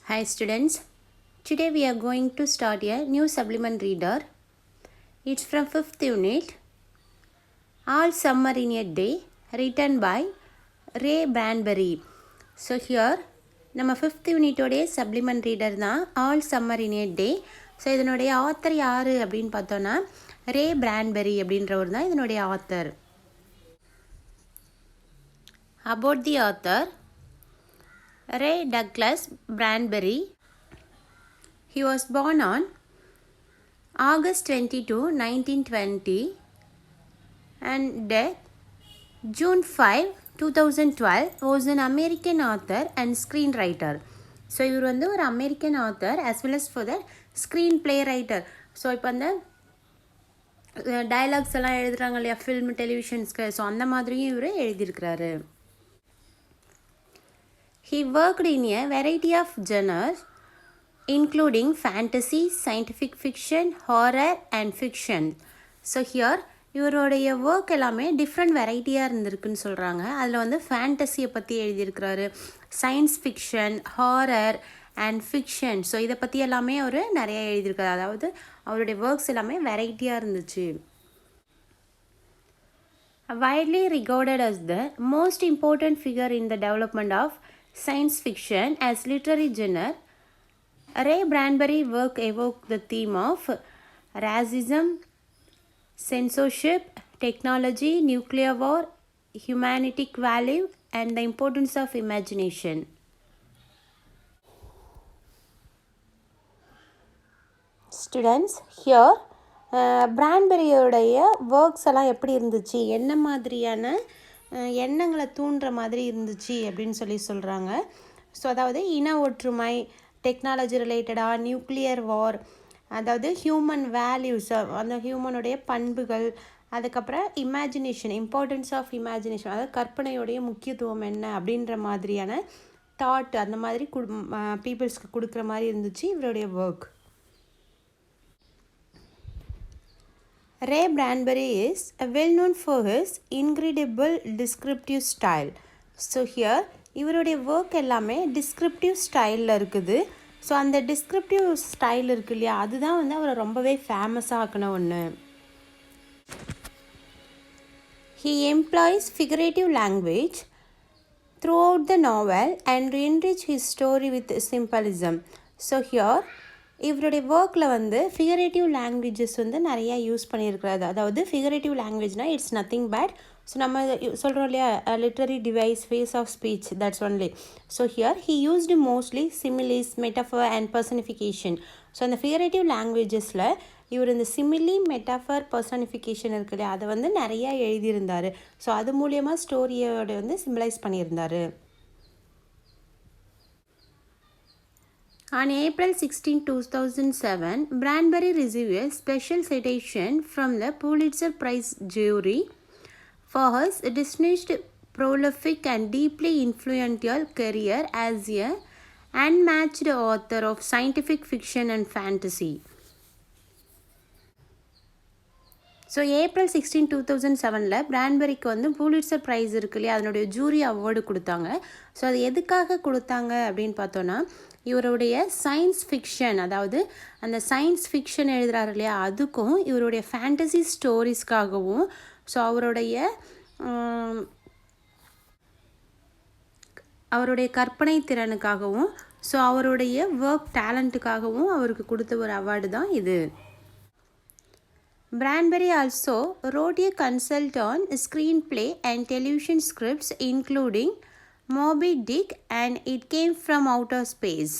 Hi students, today we are going to start a new supplement reader. It's from 5th unit, All Summer in a Day, written by Ray Bradbury. So here, நம்ம 5th unit உடைய supplement reader தான் All Summer in a Day. So இதனுடைய author யார் அப்படின்னு பார்த்தோன்னா ரே பிரான்பெரி அப்படின்றவர் தான் இதனுடைய author. About the author, Ray Douglas Bradbury. He was born on August 22, 1920 and death June 5, 2012 was an American author and screenwriter. So இவர் வந்து ஒரு American author as well as for the screen play writer. So இப்போ அந்த dialogues எல்லாம் எழுதுகிறாங்க இல்லையா film டெலிவிஷன்ஸ்க்கு, so அந்த மாதிரியும் இவர் எழுதியிருக்கிறாரு. He worked in a variety of genres including fantasy, scientific fiction, horror and fiction. So here இவருடைய ஒர்க் எல்லாமே டிஃப்ரெண்ட் வெரைட்டியாக இருந்திருக்குன்னு சொல்கிறாங்க. அதில் வந்து ஃபேண்டசியை பற்றி எழுதியிருக்கிறாரு, science fiction, horror and fiction. So இதை பற்றி எல்லாமே அவர் நிறையா எழுதியிருக்காரு. அதாவது அவருடைய ஒர்க்ஸ் எல்லாமே வெரைட்டியாக இருந்துச்சு. Widely regarded as the most important figure in the development of science fiction as literary genre, Ray Bradbury work evoked the theme of racism, censorship, technology, nuclear war, humanistic value, and the importance of imagination. Students, here பிரான்பெரியோடைய works எல்லாம் எப்படி இருந்துச்சு, என்ன மாதிரியான எண்ணங்களை தூண்டுற மாதிரி இருந்துச்சு அப்படின்னு சொல்கிறாங்க. ஸோ அதாவது இன ஒற்றுமை, டெக்னாலஜி ரிலேட்டடாக, நியூக்ளியர் வார், அதாவது ஹியூமன் வேல்யூஸ், அந்த ஹியூமனுடைய பண்புகள், அதுக்கப்புறம் இமேஜினேஷன், இம்பார்ட்டன்ஸ் ஆஃப் இமேஜினேஷன், அதாவது கற்பனையோடைய முக்கியத்துவம் என்ன அப்படின்ற மாதிரியான தாட் அந்த மாதிரி பீப்புள்ஸ்க்கு கொடுக்குற மாதிரி இருந்துச்சு இவருடைய work. Ray Bradbury is well known for his incredible descriptive style. So here இவருடைய ஒர்க் எல்லாமே டிஸ்கிரிப்டிவ் ஸ்டைலில் இருக்குது. ஸோ அந்த டிஸ்கிரிப்டிவ் ஸ்டைல் இருக்கு இல்லையா, அதுதான் வந்து அவரை ரொம்பவே ஃபேமஸாக ஆக்கின ஒன்று. He employs figurative language throughout the novel and enrich his story with symbolism. So here இவருடைய ஒர்க்கில் வந்து ஃபிகரேட்டிவ் லாங்குவேஜஸ் வந்து நிறையா யூஸ் பண்ணியிருக்கிறாரு. அதாவது ஃபிகரேட்டிவ் லாங்குவேஜ்னால் இட்ஸ் நத்திங் பேட். ஸோ நம்ம சொல்கிறோம் இல்லையா literary device, face of speech, that's only. So here he used mostly similes, metaphor and personification. So அந்த ஃபிகரேட்டிவ் லாங்குவேஜஸில் இவர் இந்த சிமிலி, மெட்டஃபர், பர்சனிஃபிகேஷன் இருக்கு இல்லையா, அதை வந்து நிறையா எழுதியிருந்தார். ஸோ அது மூலியமாக ஸ்டோரியோட வந்து சிம்பிளைஸ் பண்ணியிருந்தார். On April 16, 2007, Bradbury received a special citation from the Pulitzer Prize jury for his distinguished, prolific and deeply influential career as a unmatched author of scientific fiction and fantasy. So April 16, 2007 பிரான்பெரிக்கு வந்து பூலிட்சர் price இருக்கு இல்லையா, அதனுடைய jury award கொடுத்தாங்க. So அது எதுக்காக கொடுத்தாங்க அப்படின்னு பார்த்தோன்னா, இவருடைய சயின்ஸ் ஃபிக்ஷன், அதாவது அந்த சயின்ஸ் ஃபிக்ஷன் எழுதுகிறாரு இல்லையா, அதுக்கும் இவருடைய ஃபேண்டசி ஸ்டோரிஸ்க்காகவும், ஸோ அவருடைய கற்பனை திறனுக்காகவும், ஸோ அவருடைய ஒர்க் டேலண்ட்டுக்காகவும் அவருக்கு கொடுத்த ஒரு அவார்டு தான் இது. Bradbury also wrote a consult on screenplay and television scripts including Moby Dick and It Came from Outer Space.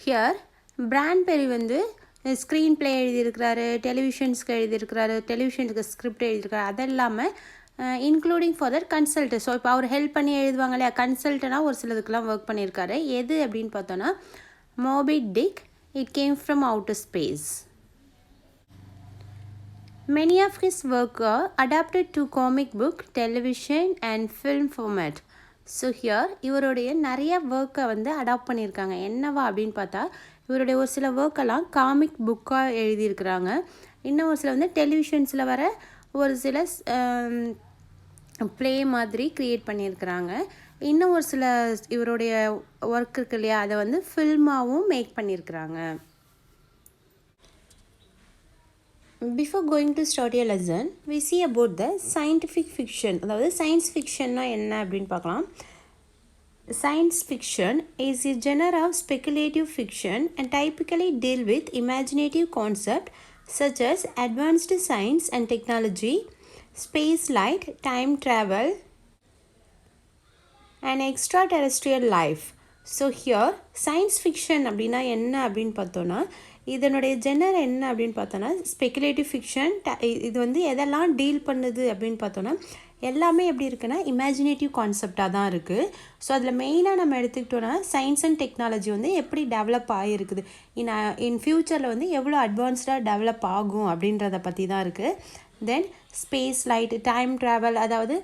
Here Bradbury வந்து ஸ்க்ரீன் பிளே எழுதியிருக்கிறாரு, டெலிவிஷன்ஸ்க்கு எழுதியிருக்கிறாரு, டெலிவிஷனுக்கு ஸ்கிரிப்ட் எழுதியிருக்கிறாரு. அது இல்லாமல் including for that consult. So இப்போ அவர் ஹெல்ப் பண்ணி எழுதுவாங்க இல்லையா, கன்சல்ட்டனாக ஒரு சிலதுக்கெலாம் ஒர்க் பண்ணியிருக்காரு. எது அப்படின்னு பார்த்தோன்னா Moby Dick, It Came from Outer Space. Many of his work are adapted to comic book, television and film format. So here இவருடைய நிறைய ஒர்க்கை வந்து அடாப்ட் பண்ணியிருக்காங்க. என்னவா அப்படின்னு பார்த்தா, இவருடைய ஒரு சில ஒர்க்கெல்லாம் காமிக் புக்காக எழுதியிருக்கிறாங்க. இன்னும் ஒரு சில வந்து டெலிவிஷன்ஸில் வர ஒரு சில ப்ளே மாதிரி க்ரியேட் பண்ணியிருக்கிறாங்க. இன்னும் ஒரு சில இவருடைய ஒர்க் இருக்கு இல்லையா, அதை வந்து ஃபில்மாகவும் மேக் பண்ணியிருக்கிறாங்க. Before going to start your lesson, we see about the scientific fiction. அதாவது சயின்ஸ் ஃபிக்ஷன்னா என்ன அப்படின்னு பார்க்கலாம். Science fiction is a genre of speculative fiction and typically deal with imaginative concepts such as advanced science and technology, space light, time travel, and extraterrestrial life. So here science fiction அப்படின்னா என்ன அப்படின்னு பார்த்தோன்னா, இதனுடைய genre என்ன அப்படின்னு பார்த்தோன்னா speculative fiction. இது வந்து எதெல்லாம் டீல் பண்ணுது அப்படின்னு பார்த்தோன்னா எல்லாமே எப்படி இருக்குன்னா இமேஜினேட்டிவ் கான்செப்டாக தான் இருக்குது. ஸோ அதில் மெயினாக நம்ம எடுத்துக்கிட்டோன்னா சயின்ஸ் அண்ட் டெக்னாலஜி வந்து எப்படி டெவலப் ஆகிருக்குது, இன் ஃப்யூச்சரில் வந்து எவ்வளோ அட்வான்ஸ்டாக டெவலப் ஆகும் அப்படின்றத பற்றி தான் இருக்குது. தென் ஸ்பேஸ் லைட், டைம் ட்ராவல், அதாவது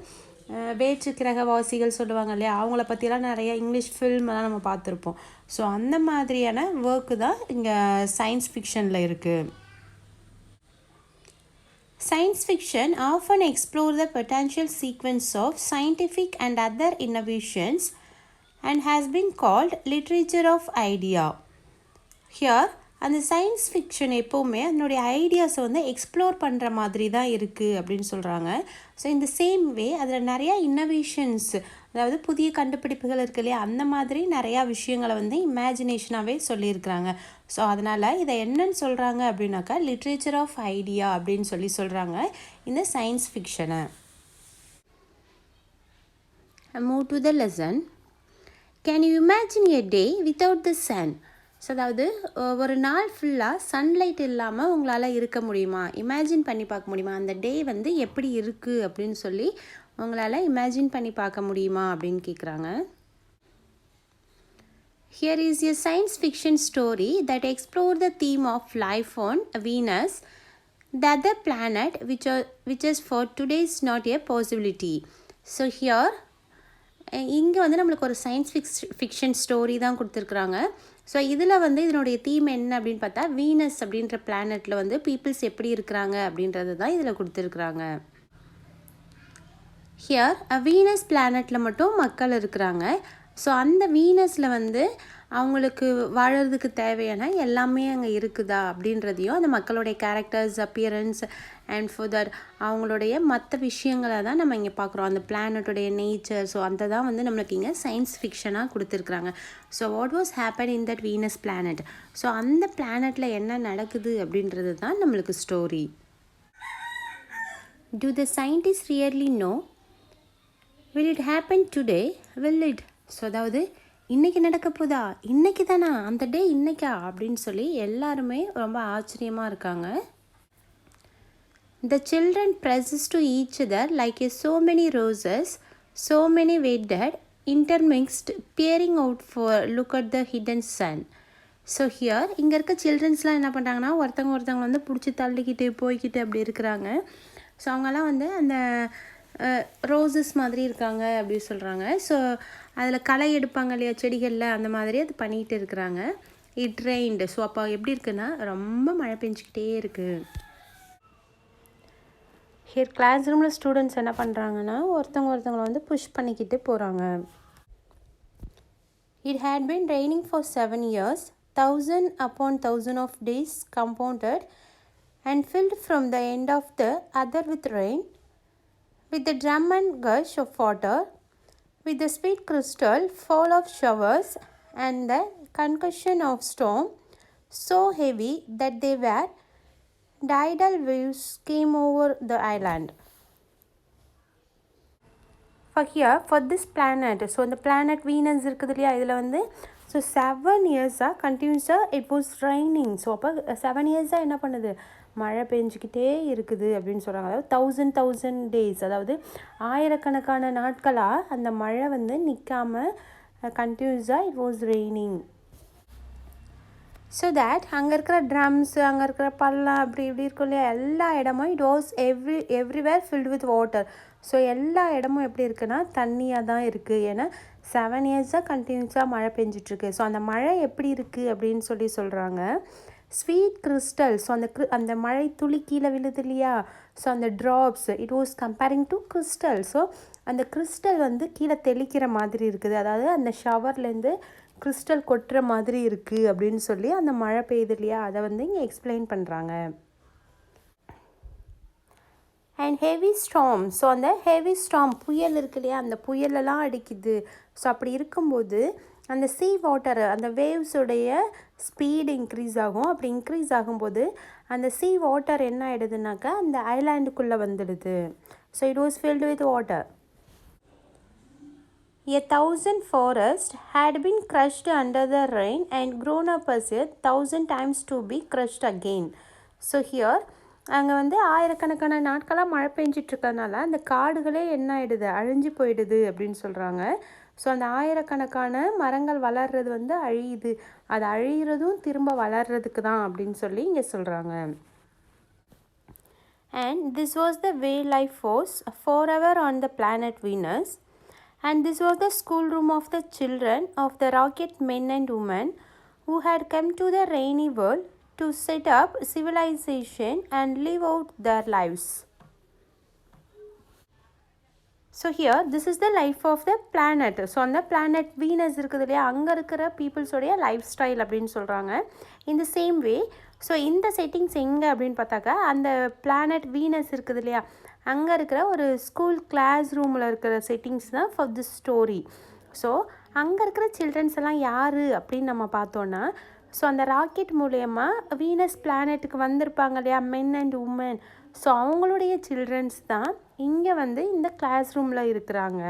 வேற்று கிரகவாசிகள் சொல்லுவாங்க இல்லையா, அவங்கள பற்றிலாம் நிறைய இங்கிலீஷ் ஃபில்மெல்லாம் நம்ம பார்த்துருப்போம். ஸோ அந்த மாதிரியான ஒர்க்கு தான் இங்கே சயின்ஸ் ஃபிக்ஷனில் இருக்குது. Science fiction often explore the potential sequence of scientific and other innovations and has been called literature of idea. Here, அந்த சயின்ஸ் ஃபிக்ஷன் எப்போவுமே அதனுடைய ஐடியாஸை வந்து எக்ஸ்ப்ளோர் பண்ணுற மாதிரி தான் இருக்குது அப்படின்னு சொல்கிறாங்க. ஸோ இந்த சேம் வே அதில் நிறையா இன்னோவேஷன்ஸ், அதாவது புதிய கண்டுபிடிப்புகள் இருக்கு இல்லையா, அந்த மாதிரி நிறையா விஷயங்களை வந்து இமேஜினேஷனாகவே சொல்லியிருக்கிறாங்க. ஸோ அதனால் இதை என்னன்னு சொல்கிறாங்க அப்படின்னாக்கா லிட்ரேச்சர் ஆஃப் ஐடியா அப்படின்னு சொல்கிறாங்க இந்த science ஃபிக்ஷனை. Move to the lesson. Can you imagine a day without the sun? So அதாவது ஒரு நாள் ஃபுல்லாக சன்லைட் இல்லாமல் உங்களால் இருக்க முடியுமா, இமேஜின் பண்ணி பார்க்க முடியுமா, அந்த டே வந்து எப்படி இருக்குது அப்படின்னு சொல்லி உங்களால் இமேஜின் பண்ணி பார்க்க முடியுமா அப்படின்னு கேட்குறாங்க. Here is a science fiction story that explores the theme of life on Venus, the other planet which is for today is not a possibility. So here இங்கே வந்து நம்மளுக்கு ஒரு சயின்ஸ் ஃபிக்ஷன் ஸ்டோரி தான் கொடுத்துருக்குறாங்க. ஸோ இதில் வந்து இதனுடைய theme என்ன அப்படின்னு பார்த்தா வீனஸ் அப்படின்ற பிளானட்டில் வந்து பீப்புள்ஸ் எப்படி இருக்கிறாங்க அப்படின்றது தான் இதில் கொடுத்துருக்குறாங்க. ஹியர் வீனஸ் பிளானட்டில் மட்டும் மக்கள் இருக்கிறாங்க. ஸோ அந்த வீனஸில் வந்து அவங்களுக்கு வாழறதுக்கு தேவையான எல்லாமே அங்கே இருக்குதா அப்படின்றதையும் அந்த மக்களுடைய கேரக்டர்ஸ், அப்பியரன்ஸ் அண்ட் ஃபர்தர் அவங்களுடைய மற்ற விஷயங்களை தான் நம்ம இங்கே பார்க்குறோம், அந்த பிளானட்டுடைய நேச்சர். ஸோ அந்த தான் வந்து நம்மளுக்கு இங்கே சயின்ஸ் ஃபிக்ஷனாக கொடுத்துருக்குறாங்க. So what was happen in that Venus planet, so அந்த பிளானட்டில் என்ன நடக்குது அப்படின்றது தான் நம்மளுக்கு story. Do the scientists really know? Will it happen today? Will it? So அதாவது இன்றைக்கி நடக்க போதா, இன்றைக்கி தானா, அந்த டே இன்றைக்கா அப்படின்னு சொல்லி எல்லாருமே ரொம்ப ஆச்சரியமாக இருக்காங்க. The children presses to each other like a so many roses, so many wedded, intermixed, peering out for look at the hidden sun. So here இங்கே இருக்க சில்ட்ரன்ஸ்லாம் என்ன பண்ணுறாங்கன்னா ஒருத்தவங்க வந்து பிடிச்சி தள்ளிக்கிட்டு போய்கிட்டு அப்படி இருக்கிறாங்க. ஸோ அவங்கெல்லாம் வந்து அந்த ரோசஸ் மாதிரி இருக்காங்க அப்படி சொல்கிறாங்க. ஸோ அதில் களை எடுப்பாங்க இல்லையா செடிகளில், அந்த மாதிரி அது பண்ணிகிட்டு இருக்கிறாங்க. It reigned. ஸோ அப்போ எப்படி இருக்குன்னா ரொம்ப மழை பெஞ்சிக்கிட்டே இருக்குது. ஹியர் கிளாஸ் ரூமில் ஸ்டூடெண்ட்ஸ் என்ன பண்ணுறாங்கன்னா ஒருத்தவங்களை வந்து புஷ் பண்ணிக்கிட்டு போகிறாங்க. It had been raining for 7 years, 1000 upon 1000 of days compounded and filled from the end of the other with rain, with the drum and gush of water, with the sweet crystal fall of showers and the concussion of storm, so heavy that they were tidal waves came over the island. For this planet, so இந்த planet Venus இருக்குது இல்லையா, இதில் வந்து so 7 இயர்ஸாக கண்டினியூஸாக it was raining. So அப்போ 7 இயர்ஸாக என்ன பண்ணுது, மழை பெஞ்சிக்கிட்டே இருக்குது அப்படின்னு சொல்கிறாங்க. அதாவது 1000 days, அதாவது ஆயிரக்கணக்கான நாட்களாக அந்த மழை வந்து நிற்காமல் கண்டினியூஸாக it was raining. So that அங்கே இருக்கிற ட்ரம்ஸு, அங்கே இருக்கிற பள்ளம் அப்படி இப்படி இருக்கும் இல்லையா, எல்லா இடமும் it was everywhere filled with water. So எல்லா இடமும் எப்படி இருக்குன்னா தண்ணியாக தான் இருக்குது. ஏன்னா 7 இயர்ஸாக கண்டினியூஸாக மழை பெஞ்சிட்ருக்கு. ஸோ அந்த மழை எப்படி இருக்குது அப்படின்னு சொல்கிறாங்க. ஸ்வீட் கிறிஸ்டல், ஸோ அந்த மழை துளி கீழே விழுது இல்லையா, ஸோ அந்த drops it was comparing to crystal. So அந்த கிறிஸ்டல் வந்து கீழே தெளிக்கிற மாதிரி இருக்குது, அதாவது அந்த ஷவர்லேருந்து கிறிஸ்டல் கொட்டுற மாதிரி இருக்குது அப்படின்னு சொல்லி அந்த மழை பெய்யுது இல்லையா, அதை வந்து இங்கே எக்ஸ்பிளைன் பண்ணுறாங்க. அண்ட் ஹெவி ஸ்டார்ம், ஸோ அந்த ஹெவி ஸ்டார்ம் புயல் இருக்கு இல்லையா, அந்த புயலெல்லாம் அடிக்குது. ஸோ அப்படி இருக்கும்போது அந்த சீ வாட்டர், அந்த வேவ்ஸுடைய ஸ்பீடு இன்க்ரீஸ் ஆகும். அப்படி இன்க்ரீஸ் ஆகும்போது அந்த சீ வாட்டர் என்ன ஆகிடுதுனாக்கா அந்த ஐலாண்டுக்குள்ளே வந்துடுது. So it was filled with water. A 1,000 forests had been crushed under the rain and grown up as 1,000 times to be crushed again. So here அங்கே வந்து ஆயிரக்கணக்கான நாட்களாக மழை பெஞ்சிட்ருக்கறனால அந்த காடுகளே என்ன ஆகிடுது, அழிஞ்சு போயிடுது அப்படின்னு சொல்கிறாங்க. ஸோ அந்த ஆயிரக்கணக்கான மரங்கள் வளர்கிறது வந்து அழியுது, அது அழிகிறதும் திரும்ப வளர்கிறதுக்கு தான் அப்படின்னு சொல்லி இங்கே சொல்கிறாங்க. And this was the way life was forever on the planet Venus. And this was the schoolroom of the children of the rocket men and women who had come to the rainy world to set up civilization and live out their lives. So here this is the life of the planet. So on the planet Venus இருக்குது இல்லையா, அங்கே இருக்கிற பீப்புள்ஸோடைய life style அப்படின்னு சொல்கிறாங்க. In the same way, so இந்த settings எங்கே அப்படின்னு பார்த்தாக்கா அந்த பிளானட் வீனஸ் இருக்குது இல்லையா, அங்கே இருக்கிற ஒரு ஸ்கூல் கிளாஸ் ரூமில் இருக்கிற செட்டிங்ஸ் தான் ஃபார் திஸ் ஸ்டோரி. ஸோ அங்கே இருக்கிற சில்ட்ரன்ஸ் எல்லாம் யார் அப்படின்னு நம்ம பார்த்தோன்னா, ஸோ அந்த ராக்கெட் மூலயமா வீனஸ் பிளானட்டுக்கு வந்திருப்பாங்க இல்லையா, மென் அண்ட் உமன். ஸோ அவங்களுடைய சில்ட்ரன்ஸ் தான் இங்கே வந்து இந்த கிளாஸ் ரூமில் இருக்கிறாங்க.